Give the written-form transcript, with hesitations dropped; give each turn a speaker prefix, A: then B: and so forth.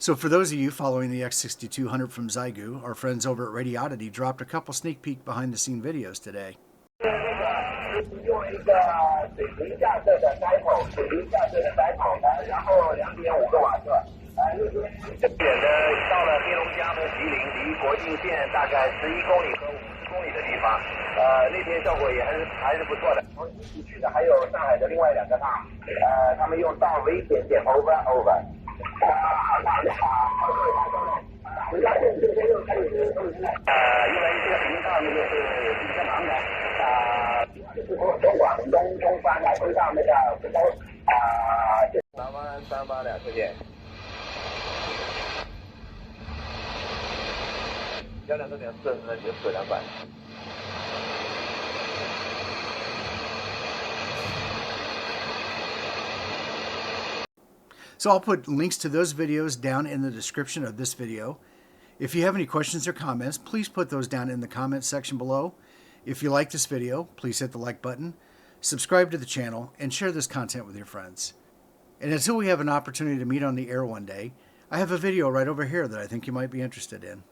A: So for those of you following the X6200 from Xiegu, our friends over at Radioddity dropped a couple sneak peek behind the scene videos today. So I'll put links to those videos down in the description of this video. If you have any questions or comments, please put those down in the comments section below. If you like this video, please hit the like button, subscribe to the channel, and share this content with your friends. And until we have an opportunity to meet on the air one day, I have a video right over here that I think you might be interested in.